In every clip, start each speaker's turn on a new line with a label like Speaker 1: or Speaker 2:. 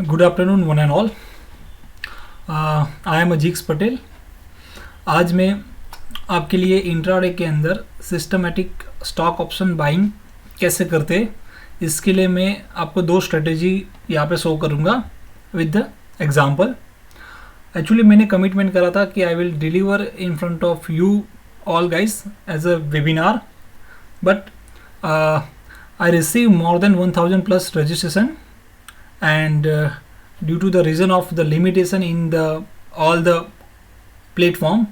Speaker 1: Good afternoon one and all. I am अजीक्स पटेल। आज मैं आपके लिए इंट्राडे के अंदर सिस्टमेटिक स्टॉक ऑप्शन बाइंग कैसे करते हैं, इसके लिए मैं आपको दो स्ट्रेटेजी यहाँ पे शो करूँगा विद द एग्जांपल। एक्चुअली मैंने कमिटमेंट करा था कि I will deliver in front of you all guys as a webinar, but I received more than 1000 plus registration, and due to the reason of the limitation in the all the platform,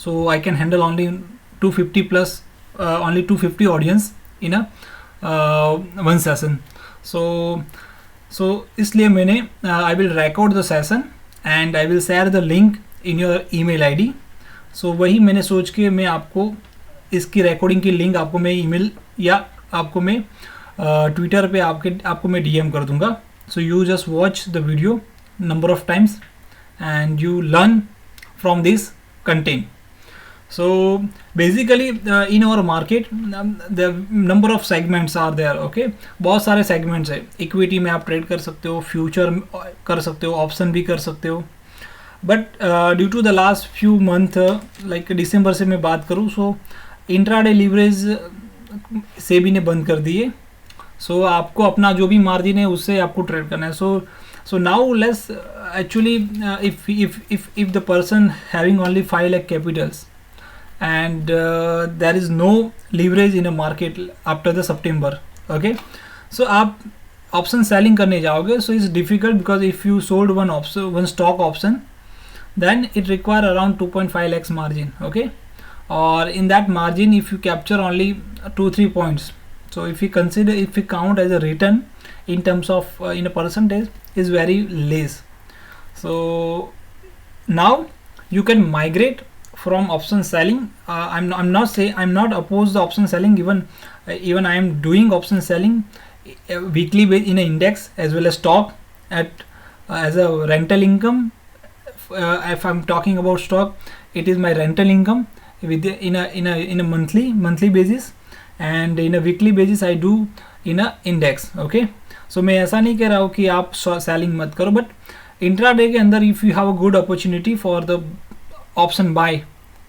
Speaker 1: so I can handle only 250 plus only 250 audience in a one session. So इसलिए मैंने I will record the session and I will share the link in your email ID. So वही मैंने सोच के मैं आपको इसकी recording की लिंक आपको मैं ईमेल या आपको मैं ट्विटर पे आपको मैं डीएम कर दूंगा. So you just watch the video number of times and you learn from this content. So basically in our market the number of segments are there. Okay, बहुत सारे सेगमेंट्स है. इक्विटी में आप ट्रेड कर सकते हो, फ्यूचर कर सकते हो, ऑप्शन भी कर सकते हो. But due to the last few month, like दिसंबर से मैं बात करूँ, सो इंट्राडे लीवरेज सेबी ने बंद कर दिए. सो आपको अपना जो भी मार्जिन है उससे आपको ट्रेड करना है. So now let's actually if the person having only 5 lakh capitals and there is no leverage in a market after the September. Okay, so आप ऑप्शन सेलिंग करने जाओगे, so it's difficult because if you sold one stock option, then it require around 2.5 lakhs margin. Okay, or in that margin if you capture only 2-3 points, so if you count as a return in terms of in a percentage is very less. So now you can migrate from option selling. I'm not opposed to option selling. Even I am doing option selling weekly in an index as well as stock at as a rental income. If I'm talking about stock, it is my rental income with in a monthly basis, and in a weekly basis I do in a index. Okay, so मैं ऐसा नहीं कह रहा हूँ कि आप selling मत करो, बट इंट्राडे के अंदर if you have a good opportunity for the option buy,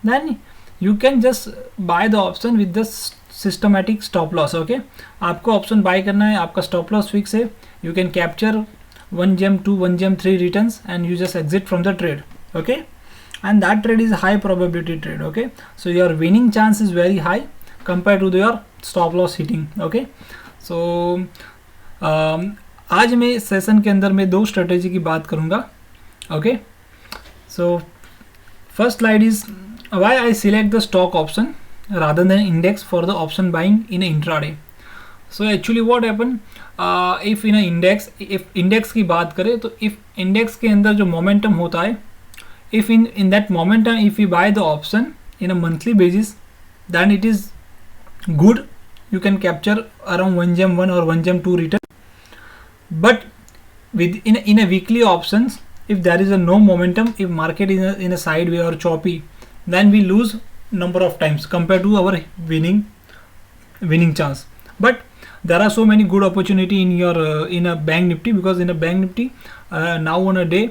Speaker 1: then you can just buy the option with the systematic stop loss. Okay, आपको ऑप्शन बाय करना है, आपका स्टॉप लॉस फिक्स है, you can capture 1 GM 2 1 GM 3 returns and you just exit from the trade. Okay, and that trade is high probability trade. Okay, so your winning chance is very high compared to your stop loss hitting. Okay, so आज मैं session के अंदर मैं दो strategy की बात करूँगा. Okay, so first slide is why I select the stock option rather than index for the option buying in a intraday. So actually what happen, if in a index की बात करें तो if index के अंदर जो momentum होता है, if in that momentum if you buy the option in a monthly basis, then it is good, you can capture around 1 GM 1 or 1 GM 2 return. But in a weekly options, if there is a no momentum, if market is in a sideway or choppy, then we lose number of times compared to our winning chance. But there are so many good opportunity in your in a bank nifty, because in a bank nifty now on a day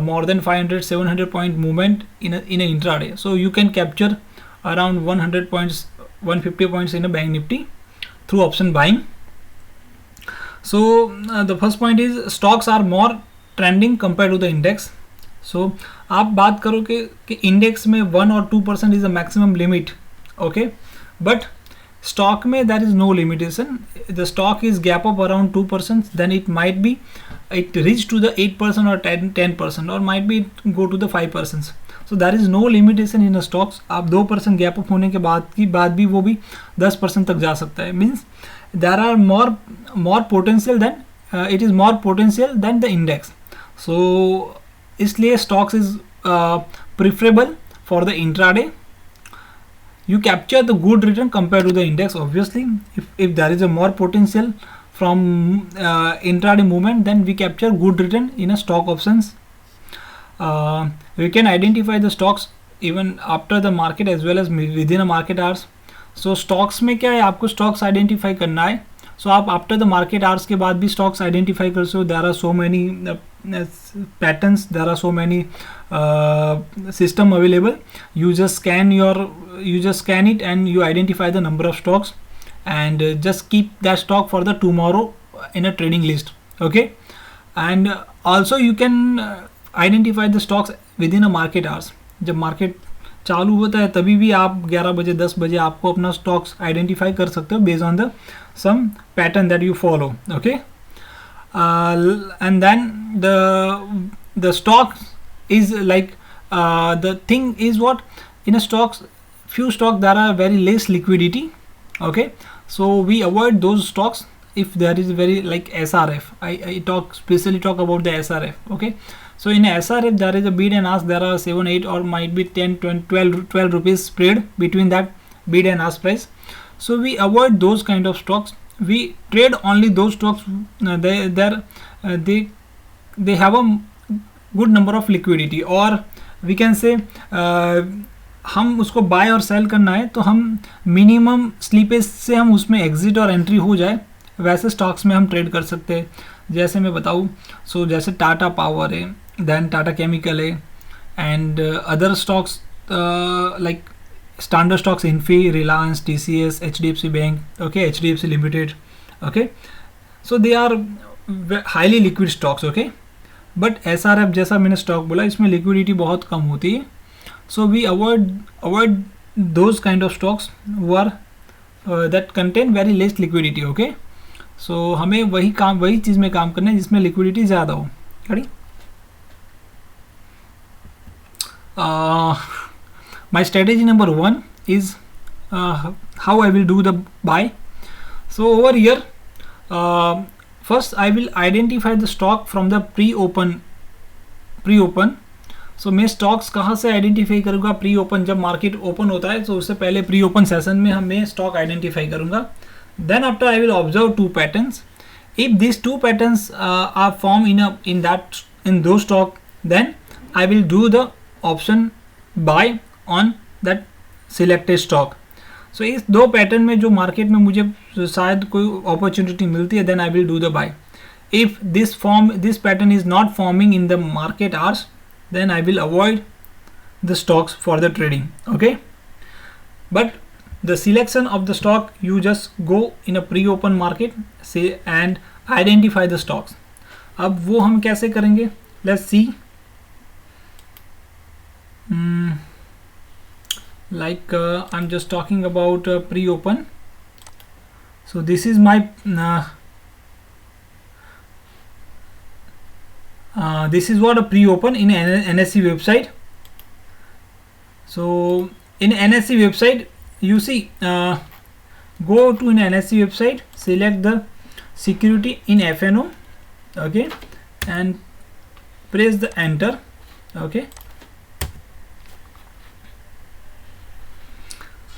Speaker 1: more than 500-700 point movement in a intraday, so you can capture around 100 points 150 points in a bank nifty through option buying. So the first point is stocks are more trending compared to the index. So आप बात करो कि index में 1 or 2% is a maximum limit. Okay, but stock में that is no limitation. The stock is gap up around 2%, then it might be it reach to the 8% और 10% और might be go to the 5%. So there is no limitation in stocks. आप 2% gap up होने के बाद भी वो भी 10% तक जा सकता है. Means there are more potential than it is more potential than the index. So इसलिए stocks is preferable for the intraday. You capture the good return compared to the index. Obviously, if there is a more potential from intraday movement, then we capture good return in a stock options. We can identify the stocks even after the market as well as within a market hours. So stocks में क्या है, आपको stocks identify करना है सो आप after the market hours के बाद भी स्टॉक्स आइडेंटिफाई कर सकते हो. There are so many patterns, there are so many system available. You just scan it and you identify the number of stocks, and just keep that stock for the tomorrow in a trading list. Okay, and also you can identify the stocks within a market hours. जब market चालू होता है तभी भी आप 11 बजे 10 बजे आपको अपना स्टॉक्स आइडेंटिफाई कर सकते हो based on the some pattern that you follow. Okay, and then the stock is like the thing is what in a stocks, few stocks there are very less liquidity. Okay, so we avoid those stocks if there is very like SRF. I specially talk about the SRF. Okay, so in SRF there is a bid and ask, there are 7 8 or might be 10 20 12 rupees spread between that bid and ask price. So we avoid those kind of stocks. We trade only those stocks they have a good number of liquidity, or we can say हम उसको bye और cell करना है तो हम minimum slippage से हम उसमें एग्जिट और एंट्री हो जाए वैसे स्टॉक्स में हम ट्रेड कर सकते हैं. जैसे मैं बताऊँ, सो जैसे टाटा पावर है, देन टाटा केमिकल है, and other stocks like standard stocks, Infi, Reliance, TCS, HDFC Bank, okay, HDFC Limited, okay, so they are highly liquid stocks. Okay, but SRF जैसा मैंने स्टॉक बोला इसमें लिक्विडिटी बहुत कम होती है. so we avoid those kind of stocks who are that contain very less liquidity. Okay, so हमें वही चीज़ में काम करना है जिसमें लिक्विडिटी ज़्यादा हो. My strategy number 1 is how I will do the buy. So over here, first I will identify the stock from the pre-open. So मैं स्टॉक्स कहाँ से आइडेंटिफाई करूँगा? प्री ओपन, जब मार्केट ओपन होता है तो उससे पहले प्री ओपन सेशन में मैं स्टॉक आइडेंटिफाई करूँगा. Then after I will observe 2 patterns. If this 2 patterns are form in those stock, then I will do the option buy on that selected stock. So इस 2 pattern में जो market में मुझे शायद कोई अपॉर्चुनिटी मिलती है, then I will do the buy. If this pattern is not forming in the market hours, then I will avoid the stocks for the trading. Okay, but the selection of the stock, you just go in a pre-open market and identify the stocks. अब वो हम कैसे करेंगे? Let's see. I'm just talking about pre-open. So this is my this is what a pre-open in NSE website. So in NSE website, you see, go to an NSE website, select the security in FNO, okay, and press the enter. Okay,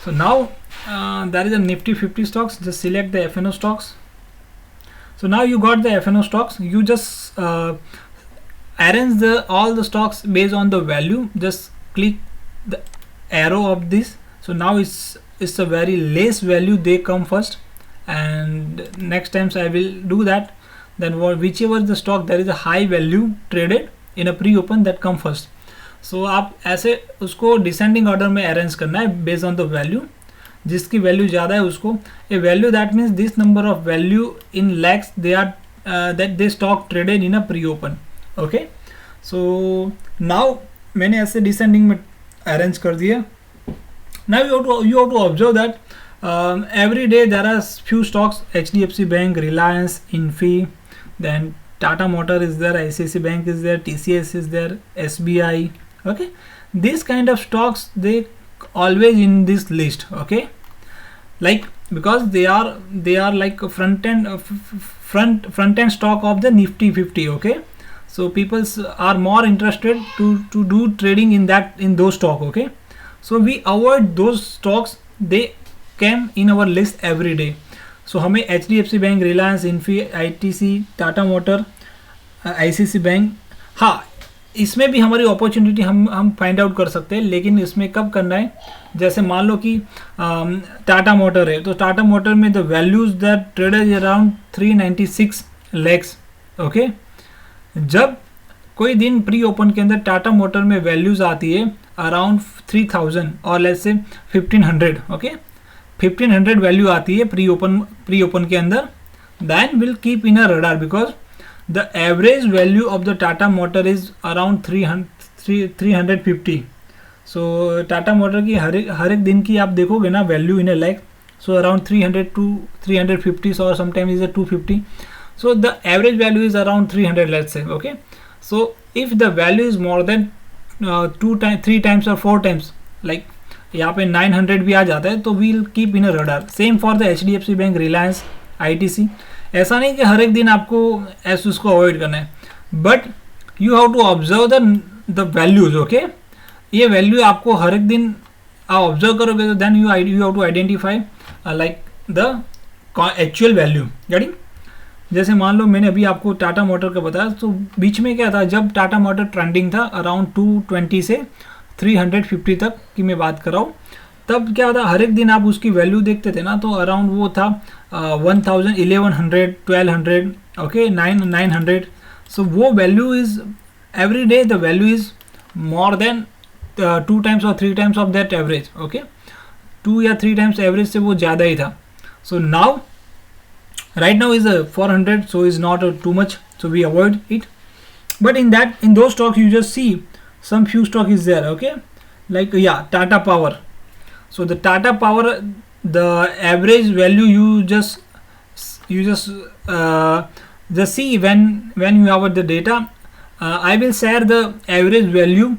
Speaker 1: so now there is a Nifty 50 stocks. Just select the FNO stocks. So now you got the FNO stocks. You just arrange all the stocks based on the value. Just click the arrow of this. So now it's a very less value, they come first, and next times I will do that. Then whichever the stock there is a high value traded in a pre-open, that come first. So आप ऐसे उसको descending order में arrange करना है based on the value. जिसकी value ज़्यादा है उसको a value, that means this number of value in lakhs they are that they stock traded in a pre open. Okay, so now मैंने ऐसे डिसेंडिंग में अरेंज कर दिया. Now you have to observe that every day there are few stocks, HDFC Bank, Reliance, Infi, then Tata Motor is there, ICICI Bank is there, TCS is there, SBI. Okay, these kind of stocks, they always in this list. Okay, like because they are like a front end stock of the Nifty 50. Okay, so people are more interested to do trading in those stock. Okay, so we avoid those stocks, they came in our list every day. So हमें HDFC bank, Reliance, Infy, ITC, Tata motor, ICICI bank, हाँ इसमें भी हमारी opportunity हम find out कर सकते हैं, लेकिन इसमें कब करना है, जैसे मान लो कि टाटा मोटर है, तो टाटा मोटर में the values that traded around 396 lakhs. Okay, जब कोई दिन प्री ओपन के अंदर टाटा मोटर में वैल्यूज आती है अराउंड 3000 और लेट्स से 1500, ओके 1500 वैल्यू आती है प्री ओपन के अंदर, then will keep in a radar because the average value of the Tata Motor is around 350. so Tata Motor की हर एक दिन की आप देखोगे ना value in A like, so around 300 to 350 or sometimes is a 250, so the average value is around 300, let's say. Okay, so if the value is more than 3 times or 4 times, like यहाँ पे 900 भी आ जाता है, तो we'll keep in a radar. same for the HDFC Bank, Reliance, ITC. ऐसा नहीं कि हर एक दिन आपको ऐसे उसको अवॉइड करना है, but you have to observe the values. Okay, ये वैल्यू आपको हर एक दिन आप ऑब्जर्व करोगे तो then you have to identify like the actual value. Getting, जैसे मान लो मैंने अभी आपको टाटा मोटर का बताया, तो बीच में क्या था, जब टाटा मोटर ट्रेंडिंग था अराउंड 220 से 350 तक की मैं बात कर रहा हूँ, तब क्या था, हर एक दिन आप उसकी वैल्यू देखते थे ना, तो अराउंड वो था 1000, 1100, 1200, ओके 900। सो वो value is every day the value is more than 2 times और 3 times of that average. Okay, 2 या 3 times एवरेज से वो ज़्यादा ही था। So now right now is a 400, so is not too much, so we avoid it. But in those stocks you just see some few stock is there, okay, like yeah, Tata Power. So the Tata Power, the average value you just see when you have the data. I will share the average value,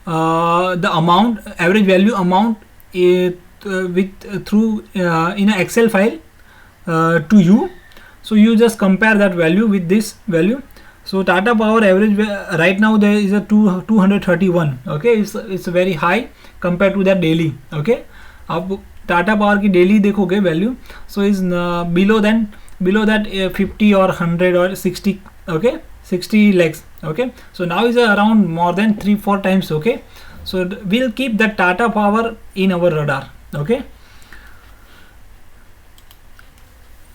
Speaker 1: the average value amount through in an Excel file to you. So you just compare that value with this value. So Tata Power average right now there is a 231. Okay, it's very high compared to that daily. Okay, आप Tata power की daily देखोगे value, so is below that 50 और 100 और 60, okay 60 lakhs. Okay, so now is around more than 3-4 times. Okay, so we'll keep the Tata Power in our radar. Okay,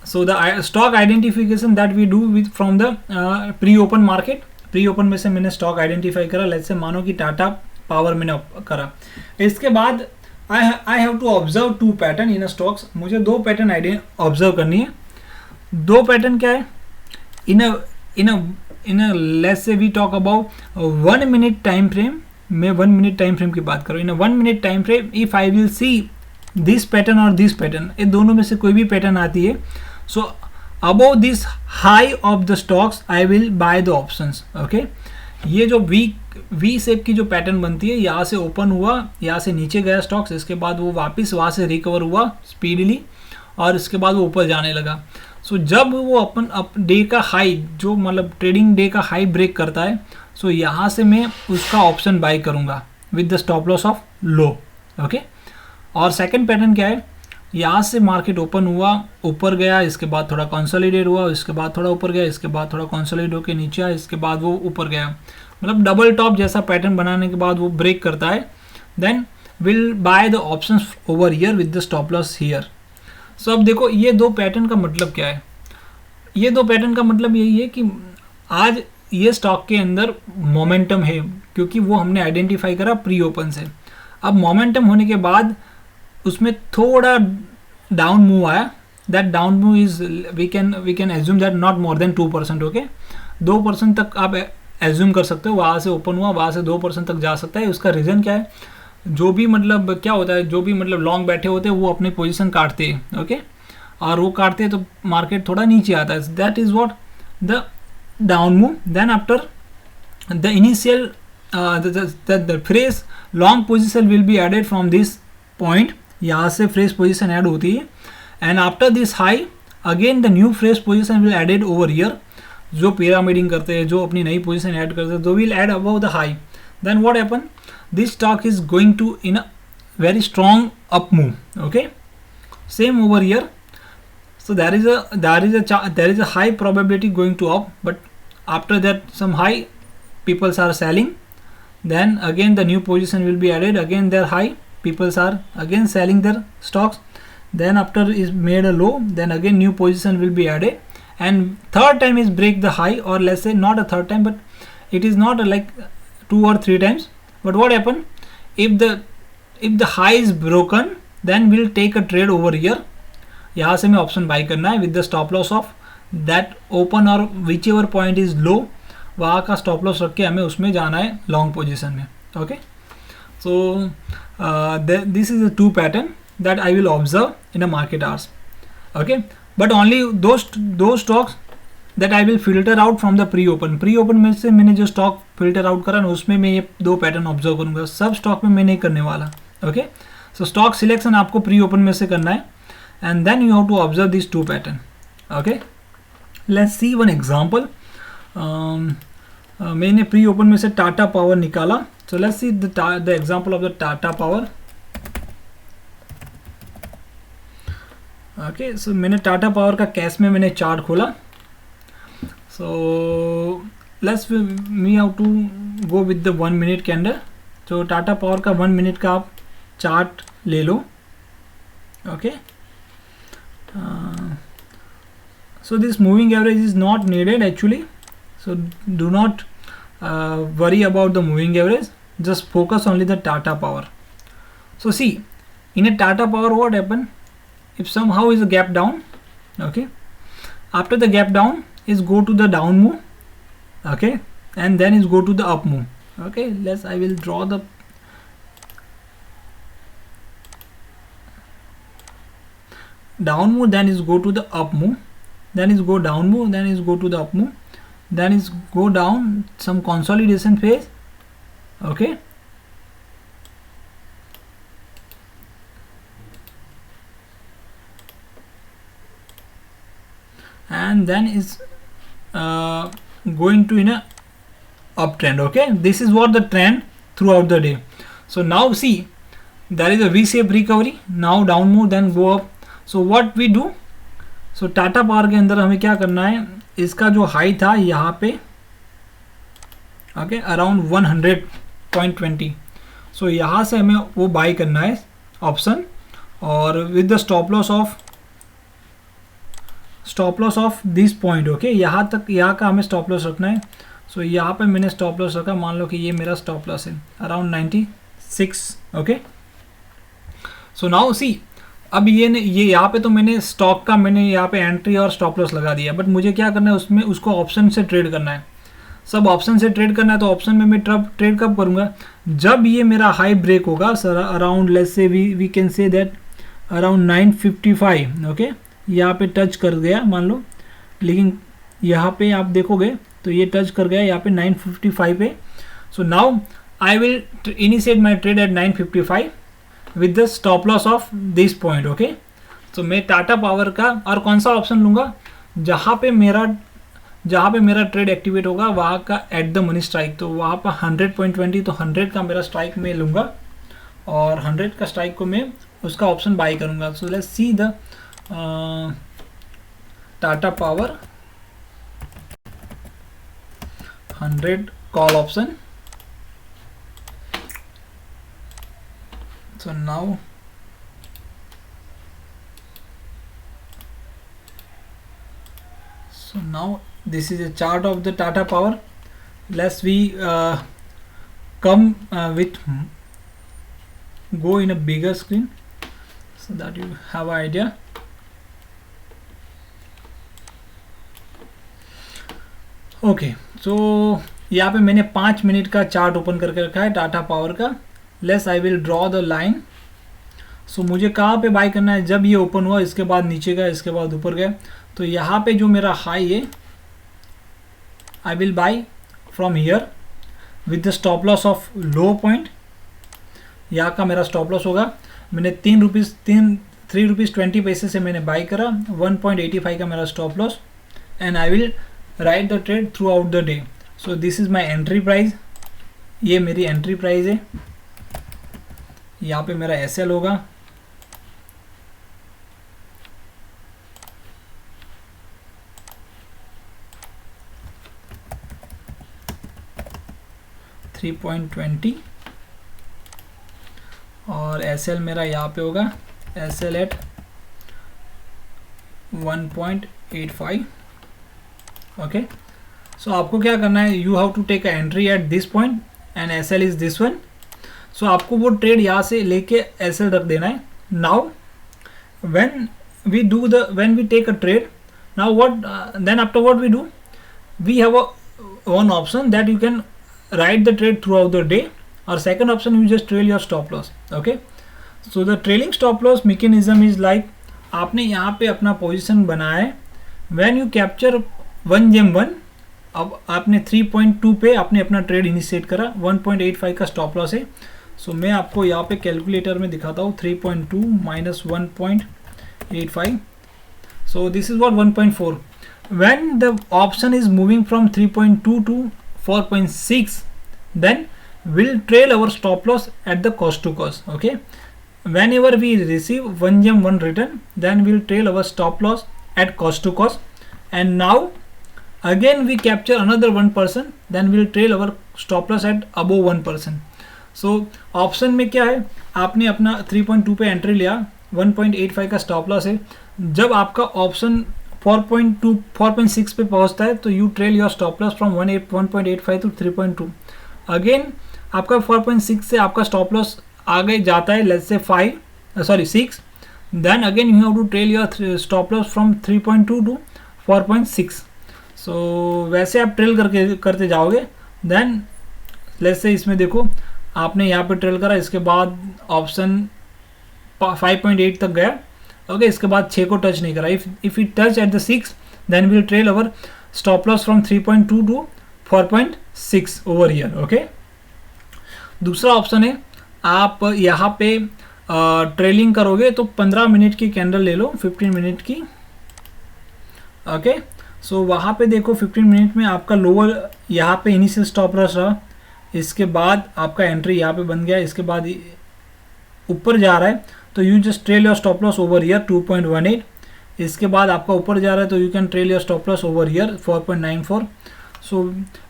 Speaker 1: so the stock identification that we do with from the pre-open market. pre-open में से मैंने stock identify करा, let's say मानो कि Tata power मैंने करा। इसके बाद I have to observe 2 pattern in stocks. मुझे 2 पैटर्न ऑब्जर्व करनी है। 2 पैटर्न क्या है, in a let's say we talk about 1 minute time frame. मैं 1 minute टाइम फ्रेम की बात करूँ। In 1 minute time frame if I will see this pattern और दिस पैटर्न, ये दोनों में से कोई भी पैटर्न आती है, so above this high of the stocks I will buy the options. Okay, ये जो वी शेप की जो पैटर्न बनती है, यहाँ से ओपन हुआ, यहाँ से नीचे गया स्टॉक्स, इसके बाद वो वापस वहाँ से रिकवर हुआ स्पीडली और इसके बाद वो ऊपर जाने लगा। सो जब वो अपन डे का हाई, जो मतलब ट्रेडिंग डे का हाई ब्रेक करता है, सो यहाँ से मैं उसका ऑप्शन बाय करूँगा with the stop loss of low. Okay, और सेकंड पैटर्न क्या है, यहाँ से मार्केट ओपन हुआ, ऊपर गया, इसके बाद थोड़ा कंसोलिडेट हुआ, इसके बाद थोड़ा ऊपर गया, इसके बाद थोड़ा कंसोलिडेट होकर नीचे आया, इसके बाद वो ऊपर गया, मतलब डबल टॉप जैसा पैटर्न बनाने के बाद वो ब्रेक करता है, then will buy the options over here with the stop loss here. So अब देखो ये 2 पैटर्न का मतलब क्या है। ये 2 पैटर्न का मतलब यही है कि आज ये स्टॉक के अंदर मोमेंटम है, क्योंकि वो हमने आइडेंटिफाई करा प्री ओपन से। अब मोमेंटम होने के बाद उसमें थोड़ा डाउन मूव आया, that down move is we can assume that not more than 2%। Okay, 2% तक आप एज्यूम कर सकते हो, वहाँ से ओपन हुआ, वहाँ से 2% तक जा सकता है। उसका रीज़न क्या है, जो भी मतलब क्या होता है, जो भी मतलब लॉन्ग बैठे होते हैं वो अपनी पोजीशन काटते हैं। ओके, और वो काटते हैं तो मार्केट थोड़ा नीचे आता है, that is what the down move. Then after the initial the fresh long position will be added from this point, यहाँ से फ्रेश पोजीशन ऐड होती है, and after this high again the new fresh position will added over here. जो pyramiding करते हैं, जो अपनी नई पोजीशन ऐड करते हैं, दो will add above the high, then what happen, this stock is going to in a very strong up move. Okay, same over here, so there is a high probability going to up, but after that some high people are selling, then again the new position will be added, again they're high, people are again selling their stocks, then after is made a low, then again new position will be added, and third time is break the high, or let's say not a third time, but it is not like 2 or 3 times. But what happen, if the high is broken, then we'll take a trade over here. यहाँ से हमें option buy करना है with the stop loss of that open और whichever point is low, वहाँ का stop loss रख के हमें उसमें जाना है लॉन्ग पोजीशन में. Okay, so this is a 2 pattern that I will observe in a market hours. Okay, but only those stocks that I will filter out from the pre-open. Pre-open में से मैंने जो स्टॉक फिल्टर आउट करा ना, उसमें मैं ये 2 pattern observe करूंगा. सब स्टॉक में मैं नहीं करने वाला. ओके, सो स्टॉक सिलेक्शन आपको प्री-ओपन में से करना है, and then you have to observe this 2 pattern. Okay, let's see one example. मैंने प्री-ओपन में से टाटा पावर निकाला. So let's see the example of the Tata Power. Okay, so मैंने टाटा पावर का कैश में मैंने चार्ट खोला. So let's me how to go with the 1 minute candle. तो टाटा पावर का 1 मिनट का आप चार्ट ले लो. Okay, so this moving average is not needed actually, so do not worry about the moving average, just focus only the Tata power. So see, in a Tata power what happened, if somehow is a gap down, okay, after the gap down is go to the down move, okay, and then is go to the up move. Okay, I will draw the down move, then is go to the up move, then is go down move, then is go to the up move, then is go down some consolidation phase. Okay, and then is going to in a uptrend. Okay, this is what the trend throughout the day. So now see, there is a V-shaped recovery, now down move, then go up. So what we do, so Tata power के अंदर हमें क्या करना है, इसका जो high था यहाँ पे, ओके, अराउंड 100.20. सो यहाँ से हमें वो बाई करना है ऑप्शन, और with the stop loss of this point. Okay, यहाँ तक, यहाँ का हमें स्टॉप लॉस रखना है. सो यहाँ पे मैंने स्टॉप लॉस रखा, मान लो कि ये मेरा स्टॉप लॉस है around 96. Okay, so now see, अब ये यहाँ पे तो मैंने स्टॉक का मैंने यहाँ पे एंट्री और स्टॉप लॉस लगा दिया, बट मुझे क्या करना है उसमें, उसको ऑप्शन से ट्रेड करना है. सब ऑप्शन से ट्रेड करना है. तो ऑप्शन में मैं ट्रेड कब करूँगा, जब ये मेरा हाई ब्रेक होगा sir around, let's say we can say that around 955. Okay, यहाँ पे टच कर गया मान लो, लेकिन यहाँ पे आप देखोगे तो ये टच कर गया यहाँ पे 955 पे. So now I will initiate my trade at 955 with the stop loss of this point. Okay, तो मैं टाटा पावर का और कौन सा ऑप्शन लूँगा, जहाँ पे मेरा ट्रेड एक्टिवेट होगा वहाँ का एट द मनी स्ट्राइक. तो वहाँ पर 100.20, तो 100 का मेरा स्ट्राइक में लूँगा, और 100 का स्ट्राइक को मैं उसका ऑप्शन बाई करूँगा. सो let's see the Tata power 100 call option. So now this is a chart of the Tata Power. Let's we come with go in a bigger screen so that you have an idea. Okay, so यहाँ पे मैंने 5 minute का chart open करके रखा है Tata Power का. Let's I will draw the line. So मुझे कहाँ पे बाय करना है, जब ये ओपन हुआ, इसके बाद नीचे गया, इसके बाद ऊपर गया. तो यहाँ पे जो मेरा हाई है, आई will buy from here with the stop loss of low point. यहाँ का मेरा स्टॉप लॉस होगा, मैंने 3 रुपीज़ 20 पैसे से मैंने बाय करा, 1.85 का मेरा stop loss, and I will write the trade through out the day. So this is my entry price. ये मेरी एंट्री प्राइस है. यहाँ पे मेरा एसएल होगा, 3.20 और SL मेरा यहाँ पे होगा SL एट 1.85. ओके, सो आपको क्या करना है, you have to take a entry at this point and SL is this one. So आपको वो ट्रेड यहाँ से लेके SL रख देना है. Now when we take a trade, now then after what we do, we have one option that you can write the trade throughout the day, or second option you just trail your stop loss. Okay, so the trailing stop loss mechanism is like, आपने यहाँ पे अपना position बनाया है, when you capture 1 gem 1, अब आपने 3.2 पे आपने अपना ट्रेड इनिशिएट करा, 1.85 का स्टॉप लॉस है. सो मैं आपको यहाँ पे कैलकुलेटर में दिखाता हूँ, 3.2 minus 1.85, so this is what 1.4. when the option is moving from 3.2 to 4.6, then we'll trail our stop loss at the cost to cost. Okay, whenever we receive 1 gem 1 return, then we'll trail our stop loss at cost to cost. And now again we capture another 1%, then we'll trail our stop loss at above 1%. So option में क्या है, आपने अपना 3.2 पे entry लिया, 1.85 का stop loss है. जब आपका ऑप्शन 4.6 पे पहुंचता है तो you trail your stop loss from 1.85 to 3.2. Again आपका 4.6 से आपका स्टॉप लॉस आगे जाता है, let's say 6, then again you have to trail your stop loss from 3.2 to 4.6. So वैसे आप ट्रेल करते जाओगे. देन लेट्स से इसमें देखो आपने यहाँ पे ट्रेल करा, इसके बाद ऑप्शन 5.8 तक गया. ओके, इसके बाद 6 को टच नहीं करा. If it touch at the 6, then will trail our stop loss from 3.2 to 4.6 over here. Okay, दूसरा ऑप्शन है, आप यहाँ पे ट्रेलिंग करोगे तो 15 मिनट की कैंडल ले लो, 15 मिनट की. ओके, सो वहाँ पे देखो 15 मिनट में आपका लोअर यहाँ पे इनिशियल स्टॉप लॉस रहा, इसके बाद आपका एंट्री यहाँ पे बन गया, इसके बाद ऊपर जा रहा है तो you just trail your stop loss over here 2.18. इसके बाद आपका ऊपर जा रहा है तो you can trail your stop loss over here 4.94. So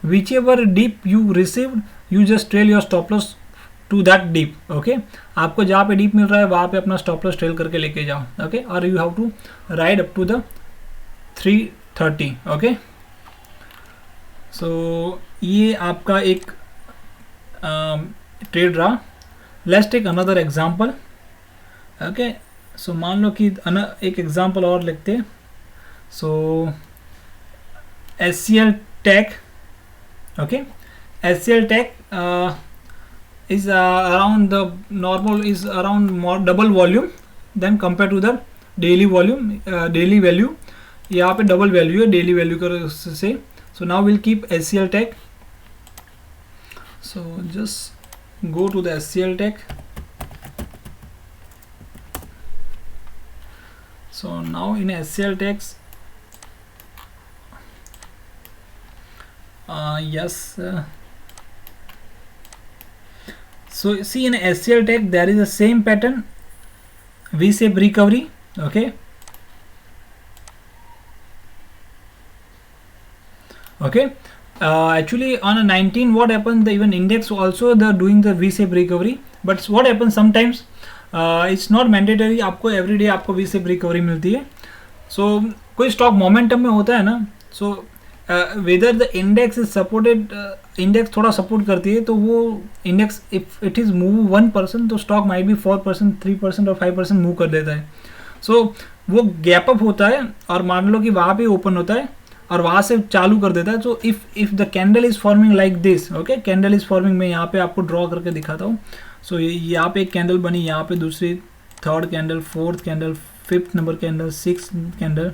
Speaker 1: which ever deep you received, you just trail your stop loss to that deep. Okay, आपको जहाँ पे डीप मिल रहा है वहाँ पे अपना स्टॉप लॉस ट्रेल करके लेके जाओ. ओके, और you have to ride up to the 330. Okay, so ये आपका एक ट्रेड रहा. Let's take another example. Okay, so मान लो कि एक एग्जांपल और लिखते हैं. So SCL Tech. ओके, SCL Tech is around the normal is around more double volume than compared to the daily volume, daily value. यहाँ पे डबल वैल्यू है डेली वैल्यू कर से. So now will keep SCL Tech. So just go to the SCL Tech. So now in SCL Tech, yes. So see in SCL Tech there is the same pattern, V-shape recovery. Okay. Okay. Actually on a 19 what happened, the even index also they're doing the V-shape recovery, but what happens sometimes it's not mandatory आपको everyday आपको V-shape recovery मिलती है. so कोई stock momentum में होता है ना, so whether the index is supported, index थोड़ा सपोर्ट करती है तो वो index if it is move 1% तो स्टॉक might be 4%, 3% और 5% मूव कर देता है. so वो गैप अप होता है और मान लो कि वहाँ पे ओपन होता है और वहाँ से चालू कर देता है. So if the candle is forming like this, okay, candle is forming, मैं यहाँ पे आपको ड्रॉ करके दिखाता हूँ. सो यहाँ पे एक कैंडल बनी, यहाँ पे दूसरी, third candle, fourth candle, fifth number candle, six candle,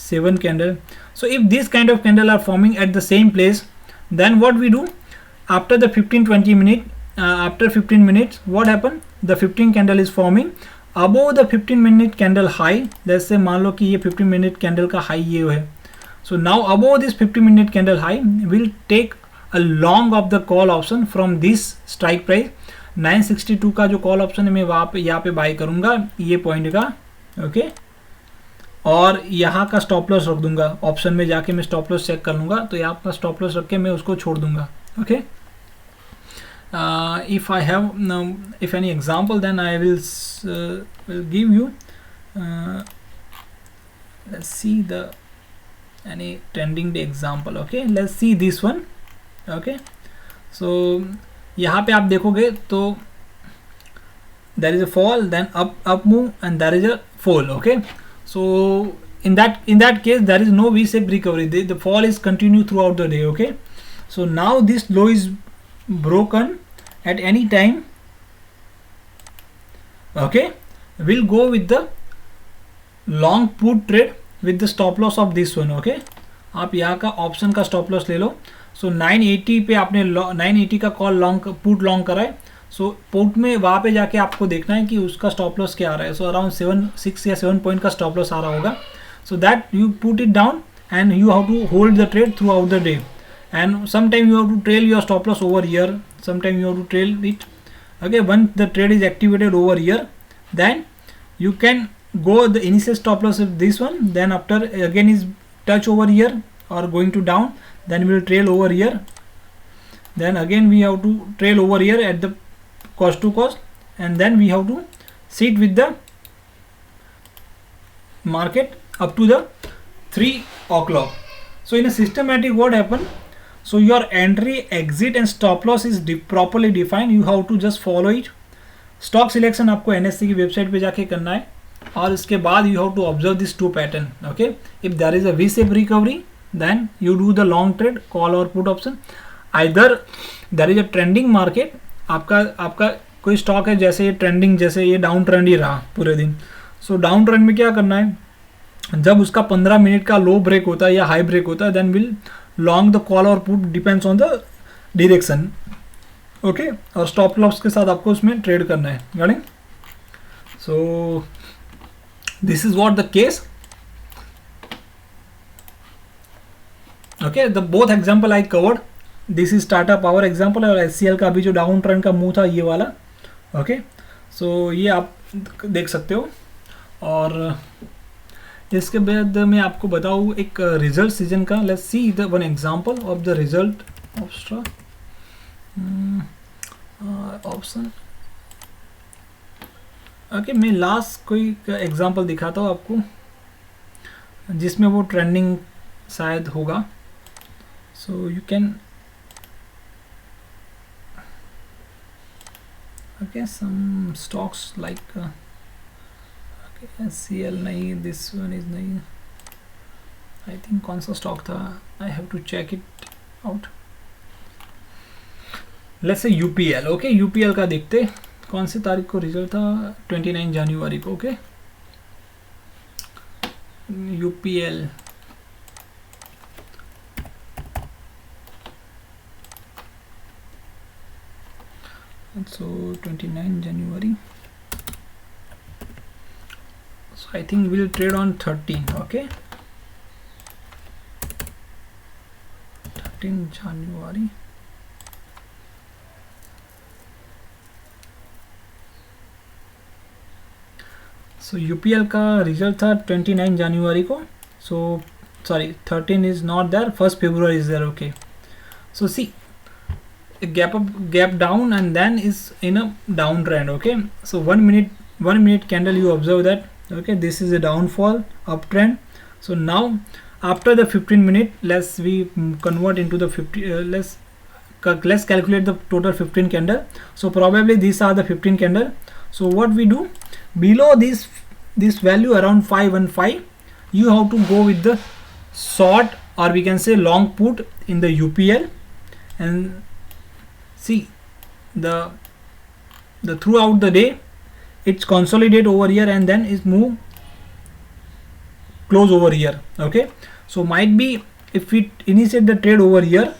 Speaker 1: 7 candle. So if this kind of candle are forming at the same place, then what we do after the 15-20 minute, after 15 minutes what happen, the 15 candle is forming above the 15 minute candle high. जैसे मान लो कि ये 15 minute candle का high ये है. So now above this 50-minute candle high, we'll take a long of the call option from this strike price 962 का जो कॉल ऑप्शन है मैं वहाँ पे यहाँ पे बाय करूँगा ये पॉइंट का. ओके, और यहाँ का स्टॉप लॉस रख दूंगा. ऑप्शन में जाके मैं स्टॉप लॉस चेक कर लूँगा तो यहाँ का स्टॉप लॉस रख के मैं उसको छोड़ दूंगा. Okay, if I have if any example, then I will give you. Let's see the any trending day example. Okay, let's see this one. Okay, so यहाँ पे आप देखोगे तो there is a fall, then up move, and there is a fall. Okay, so in that case there is no V-shaped recovery. The fall is continue throughout the day. Okay, so now this low is broken at any time. Okay, we'll go with the long put trade with the stop loss of this one. Okay, आप यहाँ का option का stop loss ले लो. सो 980 पे आपने 980 का call long put long करा है. सो पुट में वहाँ पे जाके आपको देखना है कि उसका स्टॉप लॉस क्या आ रहा है. सो अराउंड 6 या 7 पॉइंट का स्टॉप लॉस आ रहा होगा. So that you put it down and you have to hold the trade throughout the day, and sometime you have to trail your stop loss over here, sometime you have to trail it. Okay, once the trade is activated over here, then you can go the initial stop loss of this one, then after again is touch over here or going to down, then we will trail over here, then again we have to trail over here at the cost to cost, and then we have to sit with the market up to the 3 o'clock. So in a systematic, what happen? So your entry, exit and stop loss is properly defined. You have to just follow it. Stock selection आपको NSE की website पे जाके करना है, और इसके बाद you have to observe this two pattern. Okay, if there is a V-shaped recovery, then you do the long trade, call or put option. Either there is a trending market, आपका कोई stock है, जैसे ये trending, जैसे ये down trend ही रहा पूरे दिन. सो डाउन ट्रेंड में क्या करना है, जब उसका 15 मिनट का लो ब्रेक होता है या हाई ब्रेक होता है, then will long the call और put, depends on the direction. Okay, और स्टॉप लॉस के साथ आपको उसमें ट्रेड करना है. Guiding. So this is what the case. Okay, the both example I covered. This is Tata Power example, और HCL का अभी जो डाउन ट्रेंड का मुंह था ये वाला. ओके, सो ये आप देख सकते हो. और इसके बाद मैं आपको बताऊँ एक रिजल्ट सीजन का. Let's see the one example of the result of stock option. Okay, मैं लास्ट कोई एग्जांपल दिखाता हूँ आपको जिसमें वो ट्रेंडिंग शायद होगा. So you can okay some stocks like HCL नहीं, दिस वन इज नहीं, आई थिंक कौन सा स्टॉक था, I have to check it out. Let's say UPL. Okay, UPL का देखते कौन सी तारीख को रिजल्ट था, 29 जनवरी को. Okay, UPL. So 29 January. So I think we'll trade on 13. Okay, 13 January. So UPL का रिजल्ट था 29 जनवरी को. So sorry, 13 is not there, 1st February is there. Okay, so see, a gap up, gap down, and then is in a downtrend. Okay, so 1 minute candle, you observe that. Okay, this is a downfall, uptrend. So now after the 15 minute, let's we convert into the 50. Let's calculate the total 15 candle. So probably these are the 15 candle. So what we do, below this value around 515, you have to go with the short, or we can say long put in the UPL, and see the throughout the day it's consolidate over here and then is move close over here. Okay, so might be if we initiate the trade over here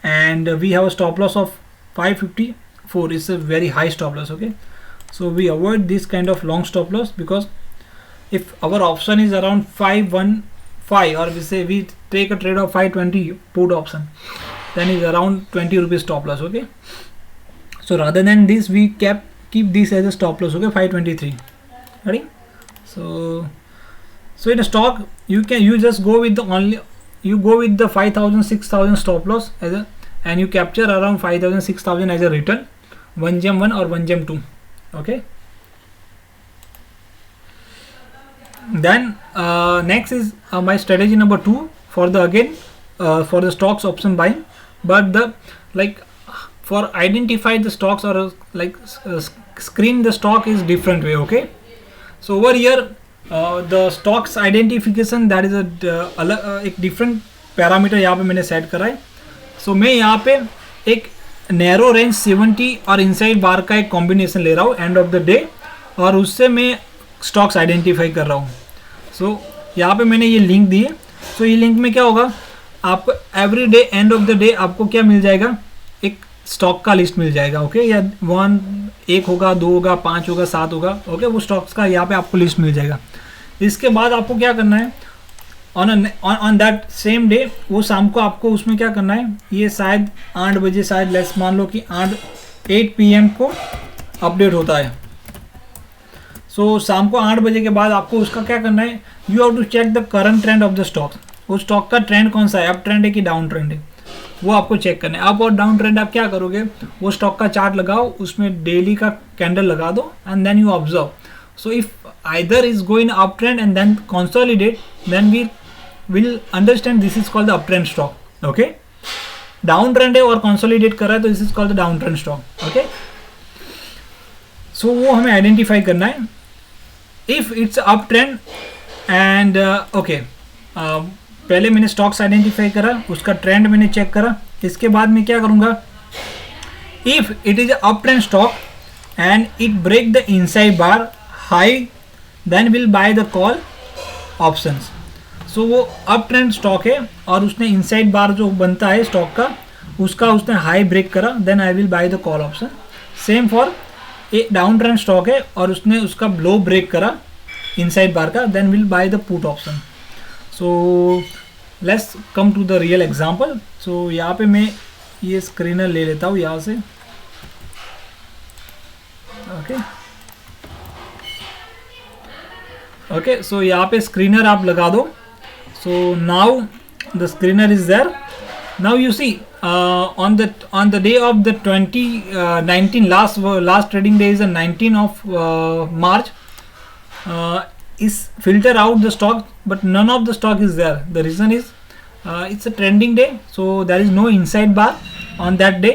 Speaker 1: and we have a stop loss of 554, is a very high stop loss. Okay, so we avoid this kind of long stop loss, because if our option is around 515, or we say we take a trade of 520 put option, then is around 20 rupees stop loss. Okay, so rather than this, we keep this as a stop loss. Okay, 523. Ready? So in a stock, you just go with the 5,000 6,000 stop loss and you capture around 5,000 6,000 as a return, 1 gem 1 or 1 gem 2. Okay, then next is my strategy number 2 for the again for the stocks option buying, but the like for identify the stocks or like screen the stock is different way. Okay, so over here the stocks identification that is a एक different parameter यहाँ पे मैंने set करा है. सो मैं यहाँ पे एक नैरो रेंज 70 और इनसाइड बार का एक कॉम्बिनेशन ले रहा हूँ एंड ऑफ द डे, और उससे मैं स्टॉक्स आइडेंटिफाई कर रहा हूँ. सो यहाँ पे मैंने ये लिंक दी है. सो ये लिंक में क्या होगा, आपको every day end of the day आपको क्या मिल जाएगा, एक स्टॉक का लिस्ट मिल जाएगा. ओके, या 1 होगा, 2 होगा, 5 होगा, 7 होगा. ओके, वो स्टॉक्स का यहाँ पे आपको लिस्ट मिल जाएगा. इसके बाद आपको क्या करना है, ऑन दैट सेम डे, वो शाम को आपको उसमें क्या करना है, ये शायद 8 बजे, शायद लेट्स मान लो कि 8 PM को अपडेट होता है. सो शाम को 8 बजे के बाद आपको उसका क्या करना है, you have to check the current trend of the stock. वो स्टॉक का ट्रेंड कौन सा है, अप ट्रेंड है कि डाउन ट्रेंड है, वो आपको चेक करना है. अप और डाउन ट्रेंड आप क्या करोगे, वो स्टॉक का चार्ट लगाओ, उसमें डेली का कैंडल लगा दो and then you observe. So if either is going uptrend and then consolidate, then we will understand this is called the uptrend stock. Okay, downtrend है और consolidate कर रहा है तो this is called the downtrend stock. Okay, so वो हमें identify करना है. if it's uptrend and okay, पहले मैंने stocks identify करा, उसका trend मैंने check करा. इसके बाद मैं क्या करूँगा, if it is a uptrend stock and it break the inside bar high, then will buy the call options. सो वो अप ट्रेंड स्टॉक है और उसने इनसाइड बार जो बनता है स्टॉक का, उसका उसने हाई ब्रेक करा, then I will buy the call option. Same for a down trend stock है और उसने उसका लो ब्रेक करा इनसाइड बार का, then will buy the put option. So let's come to the real example. So यहाँ पे मैं ये स्क्रीनर ले लेता हूँ यहाँ से. ओके, सो यहाँ पे स्क्रीनर आप लगा दो. So now the screener is there. Now you see on the day of the 2019 last trading day is the 19th of March. Is filter out the stock, but none of the stock is there. The reason is it's a trending day, so there is no inside bar on that day.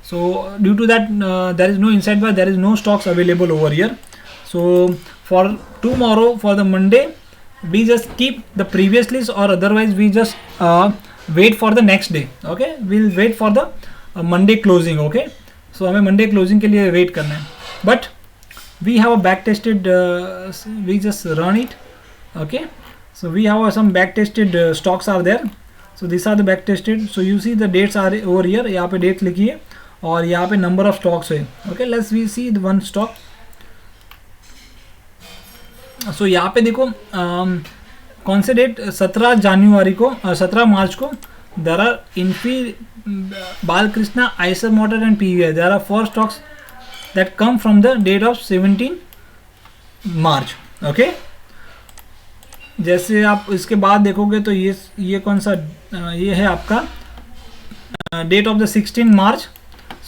Speaker 1: So due to that there is no inside bar, there is no stocks available over here. So for tomorrow, for the Monday, we just keep the previous list, or otherwise we just wait for the next day. Okay, we'll wait for the Monday closing. Okay, so हमें Monday closing के लिए wait करना है. But we have a back tested, we just run it. Okay, so we have some back tested stocks are there. So these are the back tested. So you see the dates are over here. यहाँ पे dates लिखी है और यहाँ पे number of stocks है. Okay, let's we see the one stock. So यहाँ पे देखो कौन से डेट, 17 जनवरी को, 17 मार्च को, there are Infy, Balkrishna, Eicher motor and PVR. There are 4 stocks that come from the date of 17 March. Okay, जैसे आप इसके बाद देखोगे तो ये कौन सा, ये है आपका date of the 16 March.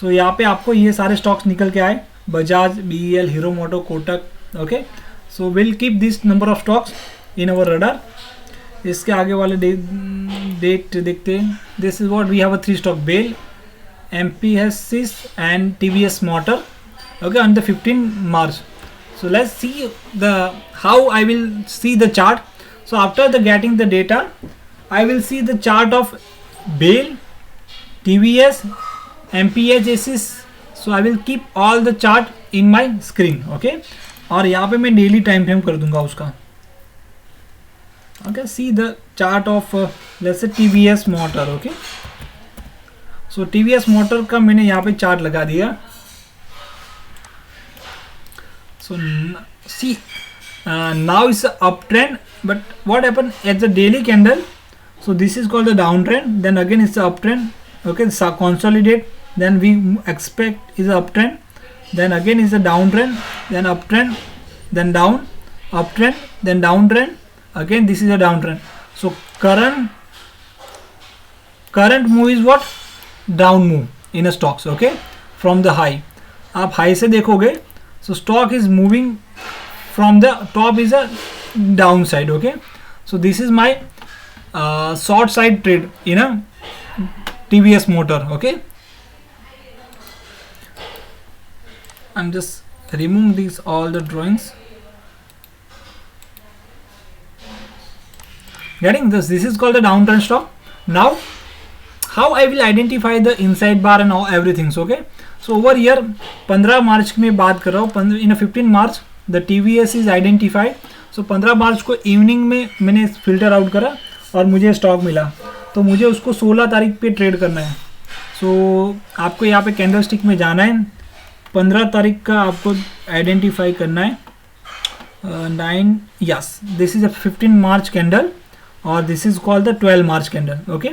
Speaker 1: So यहाँ पे आपको ये सारे स्टॉक्स निकल के आए, Bajaj, BEL, Hero Moto, Kotak. Okay, so will keep this number of stocks in our radar. इसके आगे वाले डेट देखते हैं. This is what we have a 3 stock, BEL, Mphasis and TVS Motor. Okay, on the 15 March. So let's see the how I will see the chart. So after the getting the data, I will see the chart of BAIL, TVS, MPHSIS. So I will keep all the chart in my screen. Okay, और यहाँ पे मैं daily time frame कर दूंगा उसका. Okay, see the chart of let's say TVS motor. Okay, so TVS motor का मैंने यहाँ पे चार्ट लगा दिया. So see, now it's a uptrend, but what happened at the daily candle? So this is called the downtrend. Then again it's a uptrend. Okay, so consolidate. Then we expect is a uptrend. Then again is a downtrend. Then uptrend. Then down. Uptrend. Then downtrend. Again this is a downtrend. So current move is what? Down move in a stocks, okay, from the high. आप high से देखोगे, सो stock is moving from the top is a down side, okay. So this is my short side trade in a TVS motor, okay. I'm just removing these all the drawings. Getting this is called the downtrend stock. Now how I will identify the inside bar and all everything, okay. So over here 15 मार्च में बात कर रहा हूँ. इन 15 मार्च the TVS is identified. सो 15 मार्च को evening में मैंने filter out करा और मुझे स्टॉक मिला, तो मुझे उसको 16 तारीख पे ट्रेड करना है. सो आपको यहाँ पे कैंडल स्टिक में जाना है. 15 तारीख का आपको आइडेंटिफाई करना है. 9 yes, this is a 15 March candle और this is called the 12 March candle, okay.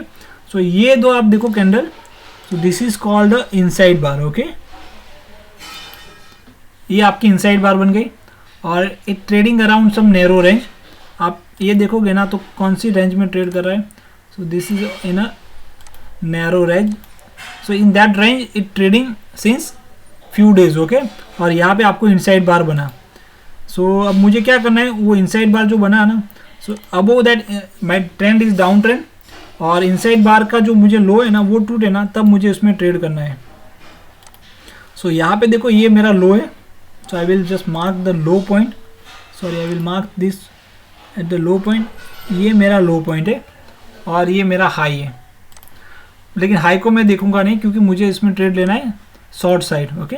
Speaker 1: So ये दो आप देखो candle. So this is called the inside bar, okay. ये आपकी इनसाइड बार बन गई और it trading around some narrow range. आप ये देखोगे ना तो कौन सी रेंज में ट्रेड कर रहा है. सो this is in a narrow range. So in that range it trading since few days, okay. और यहाँ पे आपको इनसाइड बार बना. सो अब मुझे क्या करना है, वो इनसाइड बार जो बना ना, so above that my trend is down trend और इनसाइड बार का जो मुझे लो है ना वो टूटे ना, तब मुझे उसमें ट्रेड करना है. सो यहाँ पे देखो ये मेरा लो है. So I will just mark the low point. Sorry, I will mark this at the low point. ये मेरा लो पॉइंट है और ये मेरा हाई है. लेकिन हाई को मैं देखूंगा नहीं क्योंकि मुझे इसमें ट्रेड लेना है शॉर्ट साइड, ओके.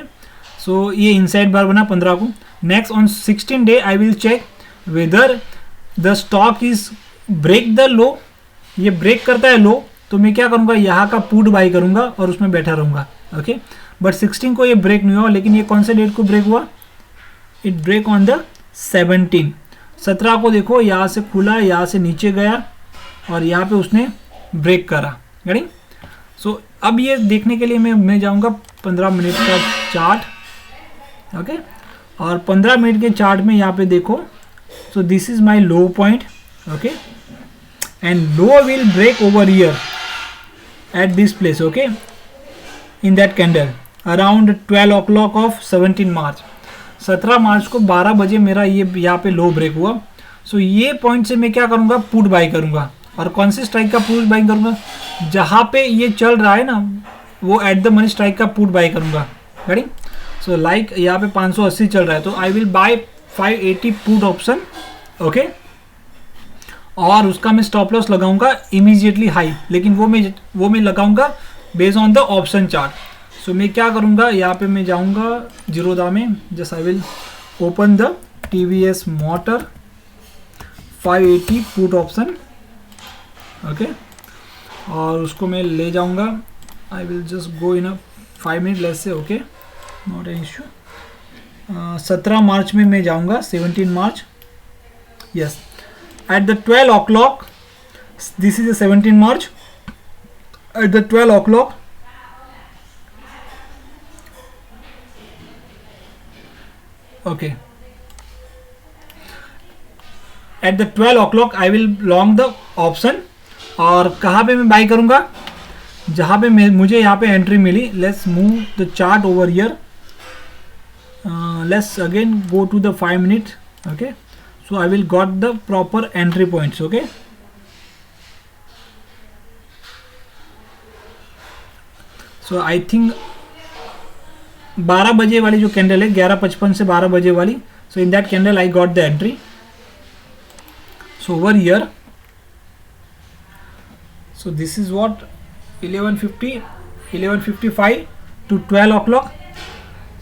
Speaker 1: सो ये इनसाइड बार बना 15 को. Next on 16 day I will check whether the stock is break the low. ये ब्रेक करता है लो तो मैं क्या करूँगा, यहाँ का पुट बाई करूँगा और उसमें बैठा रहूँगा, ओके. बट 16 को ये ब्रेक नहीं हुआ. लेकिन ये कौन से डेट को ब्रेक हुआ, इट ब्रेक ऑन द 17. 17 को देखो यहाँ से खुला, यहाँ से नीचे गया और यहाँ पे उसने ब्रेक करा. गेटिंग. सो अब ये देखने के लिए मैं जाऊँगा 15 मिनट का चार्ट, ओके. और 15 मिनट के चार्ट में यहाँ पे देखो. So this is my low point, okay. And low will break over here at this place, okay, in that candle around 12 o'clock of 17 March. 17 March को 12 बजे मेरा ये यहाँ पे लो ब्रेक हुआ. सो ये पॉइंट से मैं क्या करूँगा, पुट बाई करूँगा. और कौन से स्ट्राइक का पुट बाई करूँगा, जहाँ पे ये चल रहा है ना वो एट द मनी स्ट्राइक का पुट बाई करूँगा. राइट. सो लाइक यहाँ पे 580 चल रहा है तो I will buy 580 put option, okay. और उसका मैं स्टॉप लॉस लगाऊंगा इमीजिएटली हाई. लेकिन वो मैं लगाऊंगा based on the option chart. So मैं क्या करूँगा, यहाँ पे मैं जाऊँगा जीरोदा में. Just I will open the TVS motor 580 put option, okay. और उसको मैं ले जाऊँगा. I will just go in a 5 minute less से, okay, not an issue. 17 March में मैं जाऊँगा, 17 March, yes, at the 12 o'clock. This is 17 March. At the 12 o'clock, okay, at the 12 o'clock I will long the option. और कहाँ पे मैं by करूँगा, जहाँ पे मुझे यहाँ पे एंट्री मिली. Let's move the chart over here. Let's again go to the 5 minute, okay. So I will got the proper entry points, okay. So I think 12 बजे वाली जो कैंडल है, 11:55 से 12 बजे वाली. So in that candle I got the entry. So over here, so this is what 11:50, 11:55 to 12 o'clock.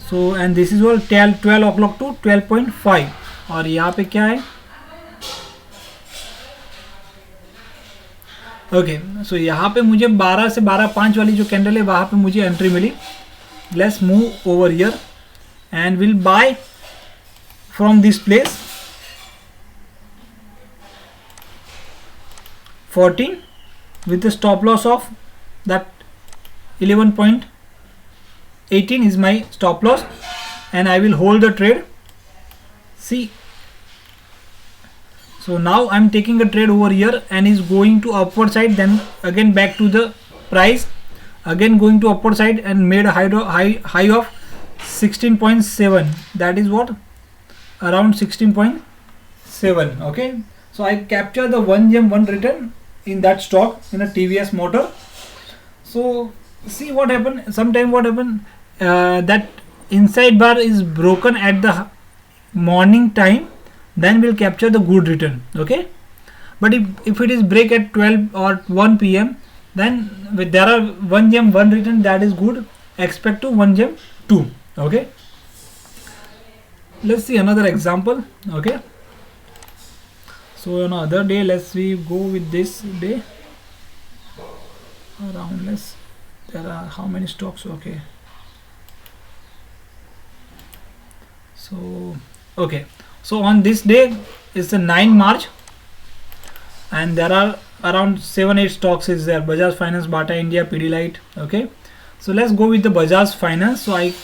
Speaker 1: so and this is all 12 o'clock to 12.5. और यहाँ पे क्या है, ओके. सो यहाँ पे मुझे 12 से 12:05 वाली जो कैंडल है वहाँ पे मुझे एंट्री मिली. Let's move over here and will buy from this place 14 with a stop loss of that 11.18 is my stop loss and I will hold the trade. See, so now I'm taking a trade over here and is going to upward side, then again back to the price again going to upward side and made a high of 16.7. that is what, around 16.7. okay, so I capture the 1 gem 1 return in that stock in a TVS motor. So see what happened, sometime what happened, that inside bar is broken at the morning time, then we'll capture the good return. Okay, but if it is break at 12 or 1 p.m, then there are 1 gem 1 return, that is good, expect to 1 gem 2. okay, let's see another example. Okay, so on other day, let's we go with this day around less, there are how many stocks. Okay, so okay, so on this day is the 9 March, and there are around 7-8 stocks is there, Bajaj Finance, Bata India, Pidilite. okay, so let's go with the Bajaj Finance. So I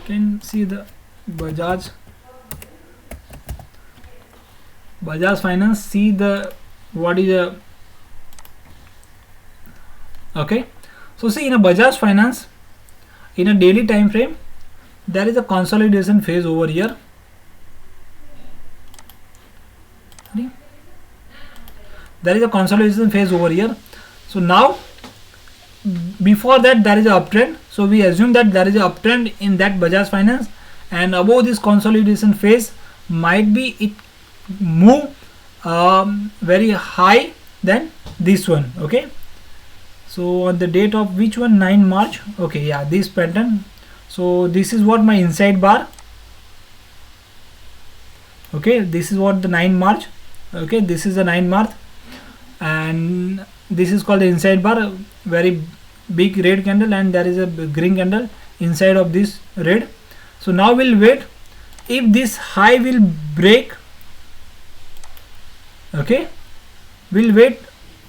Speaker 1: can see the Bajaj Finance, see the what is the, okay, so see in a Bajaj Finance, in a daily time frame, there is a consolidation phase over here. There is a consolidation phase over here. So now before that there is a uptrend, so we assume that there is a uptrend in that Bajaj Finance, and above this consolidation phase might be it move very high than this one. okay, so on the date of which one, 9 March. okay, yeah, this pattern. So this is what my inside bar. okay, this is what the 9 March. okay, this is the 9 March, and this is called the inside bar, very big red candle, and there is a green candle inside of this red. So now we'll wait if this high will break. okay, we'll wait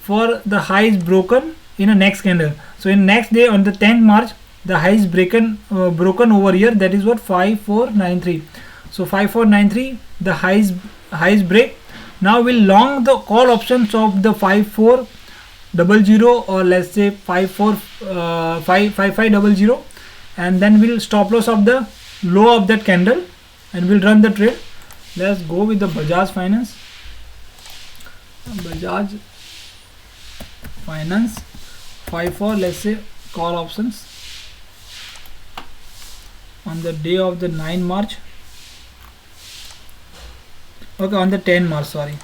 Speaker 1: for the high is broken in a next candle. So in next day on the 10th March, the high is broken over here, that is what, 5493. so 5493, the highs break. Now we'll long the call options of the 5400, or let's say 5500, and then we'll stop loss of the low of that candle, and we'll run the trade. Let's go with the Bajaj Finance. Bajaj Finance 54, let's say call options on the day of the 9 March. okay, on the 10 March, sorry.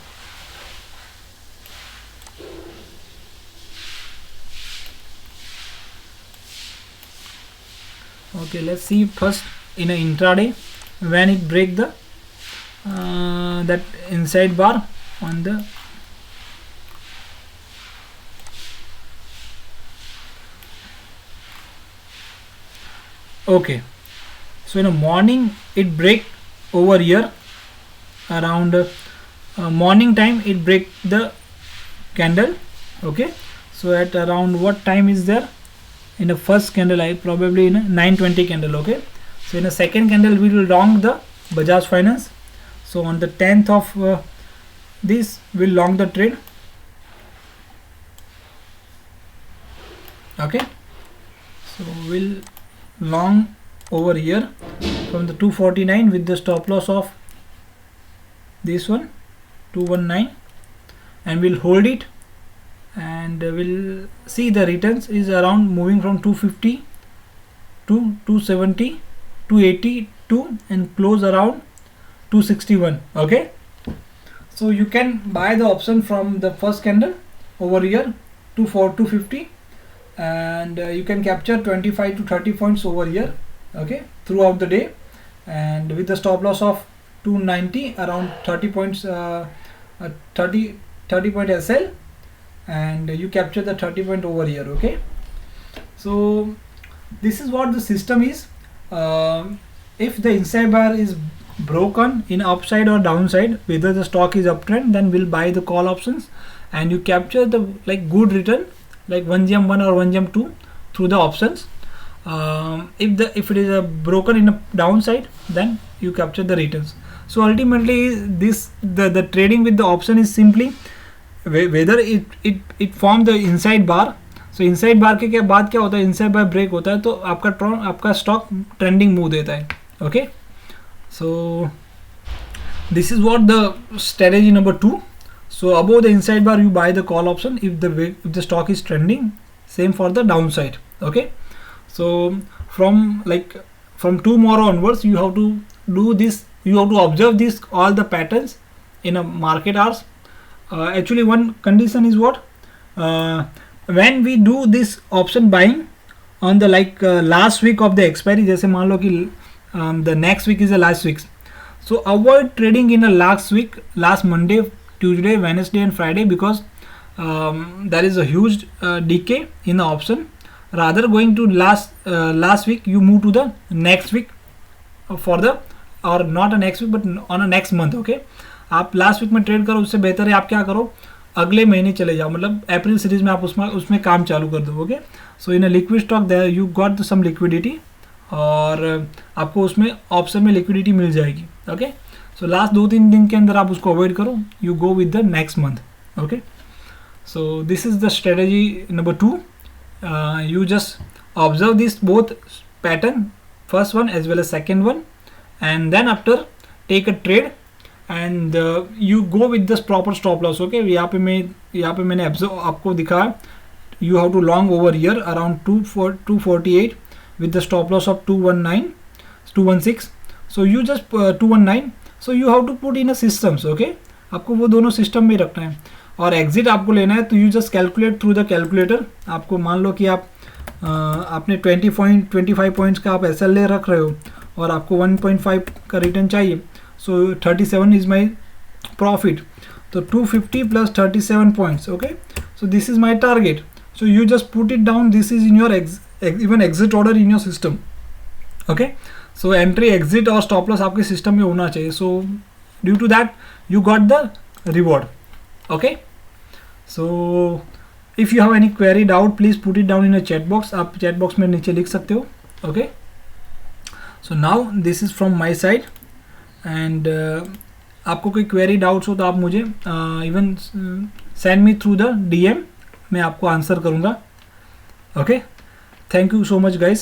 Speaker 1: okay, let's see first in a intraday when it break the that inside bar on the okay, so in the morning it break over here around morning time, it break the candle. okay, so at around what time is there, in the first candle, I probably in a 920 candle. okay, so in a second candle we will long the Bajaj Finance. So on the 10th of this we'll long the trade. okay, so we'll long over here from the 249 with the stop loss of this one 219, and we'll hold it, and we'll see the returns is around moving from 250 to 270, 282, and close around 261. okay, so you can buy the option from the first candle over here to 250, and you can capture 25 to 30 points over here. okay, throughout the day, and with the stop loss of 290, around 30 points, 30 point SL, and you capture the 30 point over here. okay, so this is what the system is. If the inside bar is broken in upside or downside, whether the stock is uptrend, then we'll buy the call options, and you capture the good return like 1 gem 1 or 1 gem 2 through the options. If it is a broken in a downside, then you capture the returns. So ultimately the trading with the option is simply whether it form the inside bar. So inside bar के बाद क्या होता है, inside बार break होता है तो आपका stock trending move देता है. Okay, so this is what the strategy number 2. So above the inside bar you buy the call option if the stock is trending. Same for the downside. Okay, so from tomorrow onwards you have to do this, you have to observe this all the patterns in a market hours. Actually one condition is what, when we do this option buying on the last week of the expiry, जैसे मान लो कि the next week is the last week. So avoid trading in a last Monday, Tuesday, Wednesday and Friday, because there is a huge decay in the option. Rather going to last week, you move to the next week or not a next week but on a next month. Okay, आप last week में trade करो, उससे बेहतर है आप क्या करो, अगले महीने चले जाओ, मतलब अप्रैल सीरीज में आप उसमें काम चालू कर दो. Okay, so in a liquid stock there you got some liquidity, और आपको उसमें ऑप्शन में लिक्विडिटी मिल जाएगी. ओके, सो लास्ट 2-3 दिन के अंदर आप उसको अवॉइड करो, you go with the next month. Okay, so this is the strategy number 2. You just observe this both pattern, first one as well as second one, and then after take a trade and you go with the proper stop loss. Okay, यहाँ पे मैंने आपको दिखाया, you have to long over here around 248 with the stop loss of 216. So you just 219, so you have to put in a systems. Okay, आपको वो दोनों system में रखना है, और एग्जिट आपको लेना है तो you just calculate through the calculator. आपको मान लो कि आपने 25 पॉइंट्स का आप SL रख रहे हो और आपको 1.5 का रिटर्न चाहिए, सो 37 इज माई प्रॉफिट, तो 250 plus 37 points. Okay, so this is my target, so you just put it down. This is in your even exit order in your system. Okay, so entry, exit और stop loss आपके system में होना चाहिए. So due to that you got the reward. Okay, so if you have any query, doubt, please put it down in a chat box. आप chat box में नीचे लिख सकते हो. Okay, so now this is from my side, and आपको कोई query doubts हो तो आप मुझे even send me through the DM, मैं आपको आंसर करूँगा. Okay, thank you so much guys.